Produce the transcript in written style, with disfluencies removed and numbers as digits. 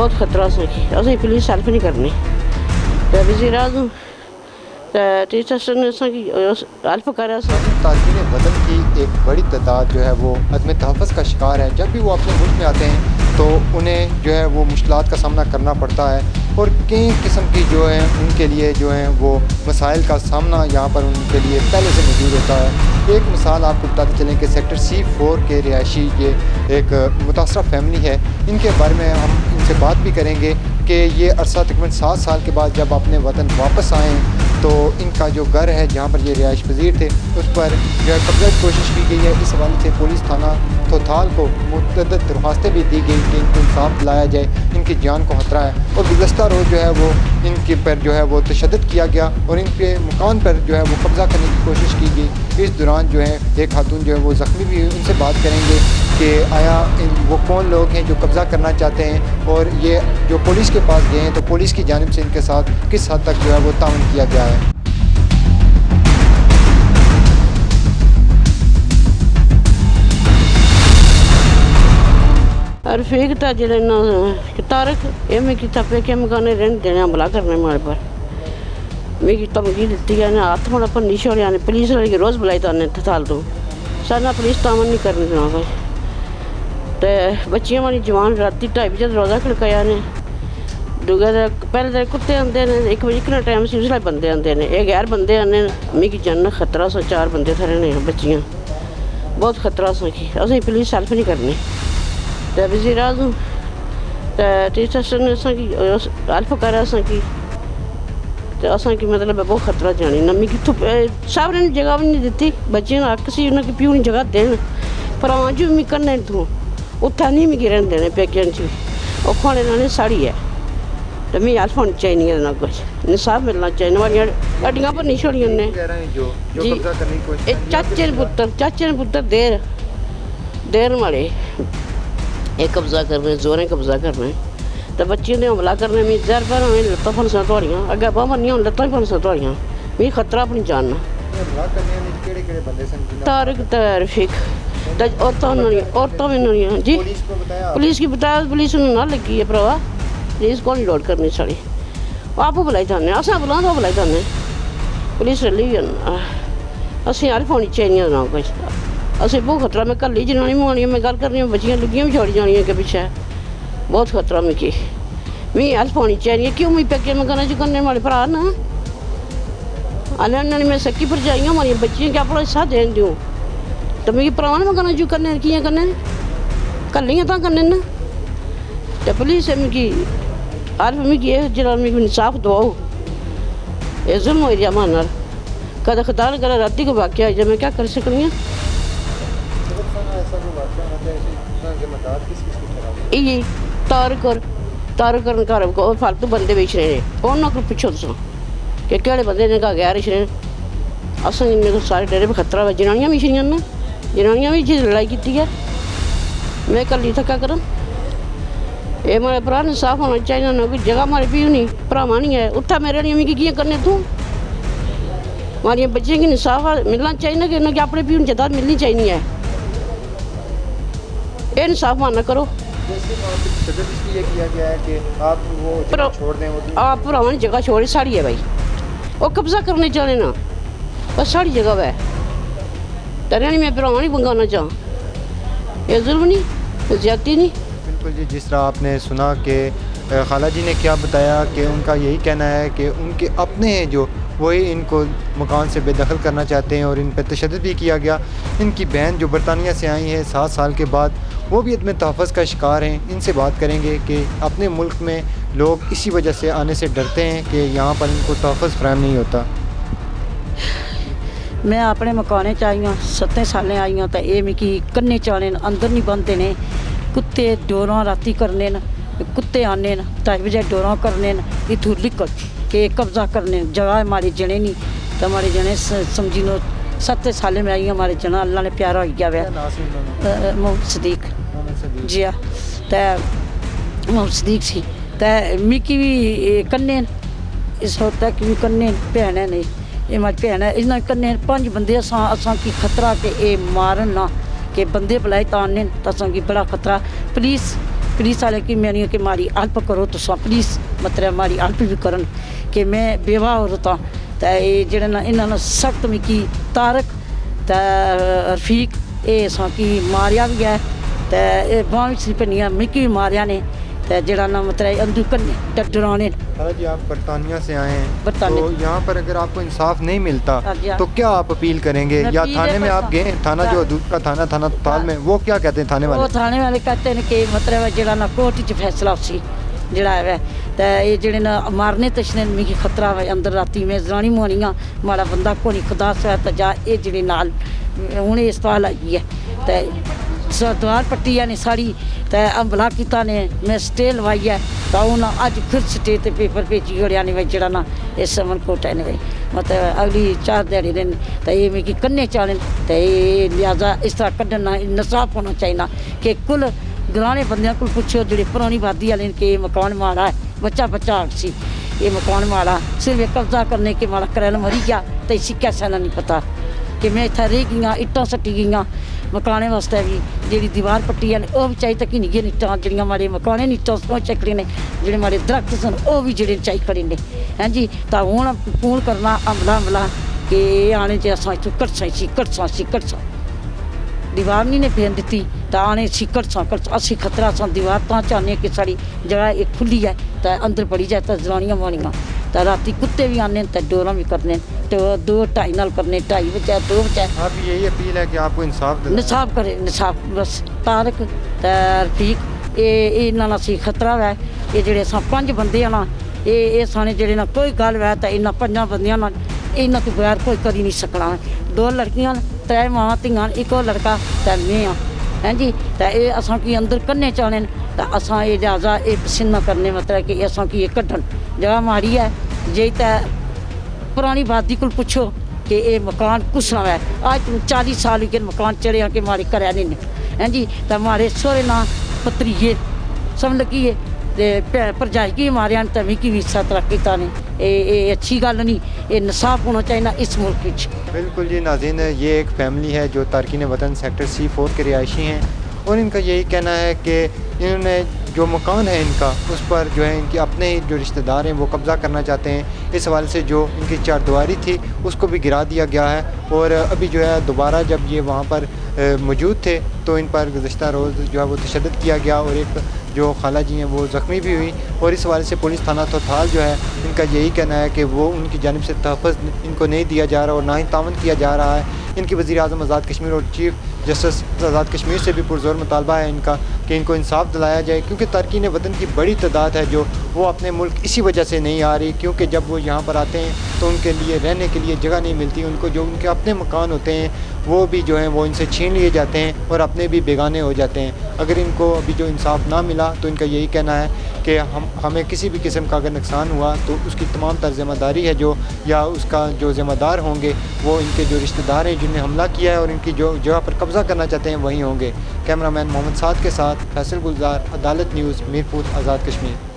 बहुत खतरा सी असें पुलिस हेल्प नहीं करनी तो वज़ीर आज़म टीचर्स ने हेल्प करा। तारकीन वतन की एक बड़ी तादाद जो है वो अदम तहफ़्फ़ुज़ का शिकार है। जब भी वो अपने मुल्क में आते हैं तो उन्हें जो है वो मुश्किलात का सामना करना पड़ता है और कई किस्म की जो है उनके लिए जो है वो मसाइल का सामना यहाँ पर उनके लिए पहले से मौजूद होता है। एक मिसाल आपको बताते चलें कि सेक्टर C4 के रिहायशी ये एक मुतासरा फैमिली है। इनके बारे में हम इनसे बात भी करेंगे कि ये अरसा तकरीबन 7 साल के बाद जब अपने वतन वापस आए तो इनका जो घर है जहाँ पर ये रिहाइश पजीर थे उस पर जो है कब्ज़े की कोशिश की गई है। इस हवाले से पुलिस थाना तोथाल को मुतअद्दिद दरख्वास्तें भी दी गई कि इनको इंसाफ दिलाया जाए, इनकी जान को खतरा है। और गुज़श्ता रोज़ जो है वो इनके पर जो है वो तशद्दुद किया गया और इनके मकान पर जो है वो कब्ज़ा करने की कोशिश की गई। इस दौरान जो है एक खातून जो है वो ज़ख्मी भी हुई। उनसे बात करेंगे कि आया वो कौन लोग हैं जो कब्ज़ा करना चाहते हैं और ये जो पुलिस के पास गए हैं तो पुलिस की जानिब से इनके साथ किस हद तक जो है वो ताउन किया गया है। रफीक था जिले तारक ये मैं किता पे के मकान रेंट देने हमला करने मारे पर मैं धमकी दी है ना हाथ में अपन निशाने आने पुलिस वाले रोज़ बुलाई तो आने थाल तो सारा पुलिस तामन नहीं करने देना कोई तो बच्चियां वाली जवान राती 2:30 बजे रोज़ा खड़काया ने दूगा पहले कुत्ते आते हैं 1 बजे का टाइम से उसले बंदे आते हैं ये गैर बंदे आने मिगी जान खतरा सा 4 बंदे थे रहने बच्चियां बहुत खतरा सा कि असें पुलिस हेल्प नहीं करनी तो वज़ीर आज़म टीचर्स ने हेल्प करा तो असा की मतलब बहुत खतरा जानी ना मिगी साहब ने जगह भी नहीं दी बच्चे हक से उन्हें प्यू ने जगह देन पर अज भी कन्ने तू उत्थे नहीं मिगी रहने देने पेकियां च भी और खाने लाने साड़ी है तो मैं हेल्प होनी चाहिए ना कुछ इंसाफ मिलना चाहिए हमारियां हड्डियां पर नहीं छोड़ियां ने जी चाचे ने पुत्र देर वाले एक कब्जा करने जोरें कब्जा करने तो बच्चे ने हमला करने में जहर पर हमें लत्तां फनसा थोड़ियां अगे बाह मरनियां लत्तां ही फनसा थोड़ियां मैं खतरा अपनी जानना तारक रफीक औरतों में नहीं जी पुलिस की बताया पुलिस ना लगी है भरावा पुलिस को नहीं लोड करनी साड़ी आप बुलाई जाने अस बुला तो बुलाई जाने पुलिस रली असें हेल्प होनी चाहिए ना कुछ असें बहुत खतरा मैं कल्ली जनानी मानी मैं गल करनी बच्चियां लुगियां भी छोड़ी जानियां के पिछे बहुत खतरा मिगी मैं हेल्प होनी चाहिए क्यों मैं पैके मकाना च करने वाले भरा ना अल्लाह मैं सकी भरजाइयां हमारी बच्चियां क्या अपना हिस्सा देन दूँ तो मिगी पुराने मकाना चू करने कियां करने कल्लियां तां करने ना तो पुलिस मिगी हेल्प मिगी जरा मिगी इंसाफ दवाओ ये जुल्म हो गया मां कद खुदा न करे राती को वाक़या जब मैं क्या कर सकनी यही तार घर को फालतू बंदे बेच रहे हैं उन्होंने को पुछो तुम कि केड़े बंदे ने कहा गैर इशरे अस इन्ने सारे डेरे पर खतरा है जनानियां भी इशरियां न जनानियां भी लड़ाई की है मैं कल्ली थका करा ये मेरे भरा ने साफ होना चाहिए ना कोई जगह मारे भी नहीं भरावा नहीं है उत्था मेरे लिए मिगी कियां करने तू हमारे बच्चे की इंसाफ मिलना चाहिए कि उन्हें अपने भी जदाद मिलनी चाहिए है ये इंसाफ मानना करो आप भरावा ने जगह छोड़ी साड़ी है भाई वो कब्जा करने चाहे ना बस साड़ी जगह है तेरे नहीं मैं भरावा नहीं मंगाना चाह ये जुल्म नहीं ज्यादती नहीं। बिल्कुल जी जिस तरह आपने सुना कि खाला जी ने क्या बताया कि उनका यही कहना है कि उनके अपने हैं जो वही इनको मकान से बेदखल करना चाहते हैं और इन पर तशद्दुद भी किया गया। इनकी बहन जो बरतानिया से आई है 7 साल के बाद वो भी अदम तहफ़्फ़ुज़ का शिकार हैं। इनसे बात करेंगे कि अपने मुल्क में लोग इसी वजह से आने से डरते हैं कि यहाँ पर इनको तहफ़्फ़ुज़ फराहम नहीं होता। मैं अपने मकाने च आई हाँ 7 सालें आई हाँ तो ये मिगी कन्ने चाने अंदर नहीं बनते ने कुत्ते डोरां राती करने न कुत्ते आने न 2 बजे डोरां करने न इत्थूं निकल के कब्जा करने जगह हमारे जने नहीं तो हमारे जने समझी लो 7 सालें में आई हमारे जना अल्लाह ने प्यारा हो गया वै मोहम्मद सदीक जी हाँ तो मोहम्मद सदीक सी तो मिगी भी कन्ने इस वक्त तक भी कन्ने भैन है नहीं ये हमारी भैन है इन्हें कन्ने 5 बंदे असा की खतरा के ये मारन ना कि बंदे बुलाए तो आने तो असा की बड़ा खतरा पुलिस पुलिस वाले की मैंने कि मारी हेल्प करो तो पुलिस मतलब मारी हेल्प भी करन कि मैं बेवा औरत हाँ तो ये जेह्ड़े ना इन्होंने सख्त मिगी तारक ते रफीक ये असां की मारिया भी है तो बांह सी भनिया मिगी भी मारिया ने तो जेड़ा ना मतलब अंदू कन्ने डराने। खाला जी आप बरतानिया से आए हैं बरतानिया। तो यहाँ पर अगर आपको इंसाफ नहीं मिलता हाँ जी, हाँ। तो क्या आप अपील करेंगे मैं या अपील थाने में करता- आप गए थाना जो हदूद का थाना ताल में वो क्या कहते हैं थाने वो वाले? थाने वाले कहते हैं कि मतलब जेड़ा ना कोर्ट च फैसला उसी जेड़ा है तो ये जेड़े ना मारने तछने मिगी खतरा है अंदर राती में जनानी मोनियां माड़ा बंदा को नहीं खुदा से तो जा ये जेड़ी नाल हूँ इस सवाल आई है तो द्वार पट्टी ने साड़ी तो हमला किया ने मैं स्टे लवाई है तो हूँ अज फिर स्टे ते पेपर भेजी ओड़िया ने भाई जेड़ा ना इस समन कोर्ट ने भाई मतलब अगली 4 दिहाड़ी दिन तो ये मिगी कन्ने चालन तो ये लिहाजा इस तरह कड्ढना इंसाफ होना चाहिए कि कुल गलाने बंदियां को पुछो जी पुरानी आबादी वाले कि ये मकान माड़ा है बच्चा बच्चा हट सी ये मकान माड़ा सिर्फ एक कब्जा करने के माड़ा करैल मरी गया तो इसी कैसा नहीं पता कि मैं इतना रह गई इट्टां सट्टी गई मकाने वास्ते भी जी दीवार पट्टी है वह भी चाहिए तक नहीं इट्टां जड़ियाँ माड़े मकाने इट्टां चकड़े ने जोड़े माड़े दरख्त सन वह भी जोड़े चाई खड़े ने हैं जी तो हूँ फोन करना हमला कि आने च अस इतों कटसा दीवार नहीं ने फेन दी तो आने सी कटसा असी खतरा सा दीवार तो चाहते कि साड़ी जगह एक खुली है तो अंदर पड़ी जाए तो जनानियां मानियां तो राती कुत्ते भी आने तो डोरा भी करने तो 2-2:30 नाल करने 2:30 बजे 2 बजे। आप यही अपील है कि आपको इंसाफ करे इंसाफ बस तारक ते रफीक ये इन्ना सी खतरा है ये जेड़े अस 5 बंदे ना ये साने जेड़े ना कोई गल है तो इन्ना 5 बंदियां ना इन्ना तो बगैर कोई करी नहीं सकना 2 लड़कियां 3 मावां धियां एक और लड़का ते मैं हाँ हैं जी तो ये असां की अंदर कन्ने चाने तो असां ये लिहाजा ये पसीना करने मतलब कि असां की ये कड्ढन जगह माड़ी है जे तो पुरानी आबादी को पुछो कि ये मकान कुसना है आज 40 साल के मकान चढ़े कि माड़ी करै नहीं हैं जी तो मारे सोरे ना पत्रिये समझ लगी है भरजाई की मारिया तो मिगी भी इस तरह किया ने ये अच्छी गल नहीं ये इंसाफ होना चाहिए इस मुल्क में। बिल्कुल जी नाज़रीन ये एक फैमिली है जो तारकीन वतन सेक्टर C4 के रिहायशी हैं और इनका यही कहना है कि इन्होंने जो मकान है इनका उस पर जो है इनके अपने ही जो रिश्तेदार हैं वो कब्ज़ा करना चाहते हैं। इस हवाले से जो इनकी चारदीवारी थी उसको भी गिरा दिया गया है और अभी जो है दोबारा जब ये वहाँ पर मौजूद थे तो इन पर गुज़श्ता रोज़ जो है वो तशद्दुद किया गया और एक जो खाला जी हैं वो ज़ख्मी भी हुई और इस हवाले से पुलिस थाना तोथाल जो है इनका यही कहना है कि वो उनकी जानिब से तहफ़्फ़ुज़ इनको नहीं दिया जा रहा और ना ही तावन किया जा रहा है। इनकी वज़ीर आज़म आज़ाद कश्मीर और चीफ जस्टिस आज़ाद कश्मीर से भी पुरज़ोर मुतालबा है इनका कि इनको इंसाफ दिलाया जाए क्योंकि तारकीन वतन की बड़ी तादाद है जो वो अपने मुल्क इसी वजह से नहीं आ रही क्योंकि जब वो यहाँ पर आते हैं तो उनके लिए रहने के लिए जगह नहीं मिलती। उनको जो उनके अपने मकान होते हैं वो भी जो हैं वो इनसे छीन लिए जाते हैं और अपने भी बेगाने हो जाते हैं। अगर इनको अभी जो इंसाफ ना मिला तो इनका यही कहना है कि हमें किसी भी किस्म का अगर नुकसान हुआ तो उसकी तमाम तर ज़िम्मेदारी है जो या उसका जो ज़िम्मेदार होंगे वो इनके जो रिश्तेदार हैं जिन्हें हमला किया है और इनकी जो जगह पर कब्ज़ा करना चाहते हैं वहीं होंगे। कैमरामैन मोहम्मद साद के साथ फैसल गुलजार, अदालत न्यूज़, मीरपुर, आज़ाद कश्मीर।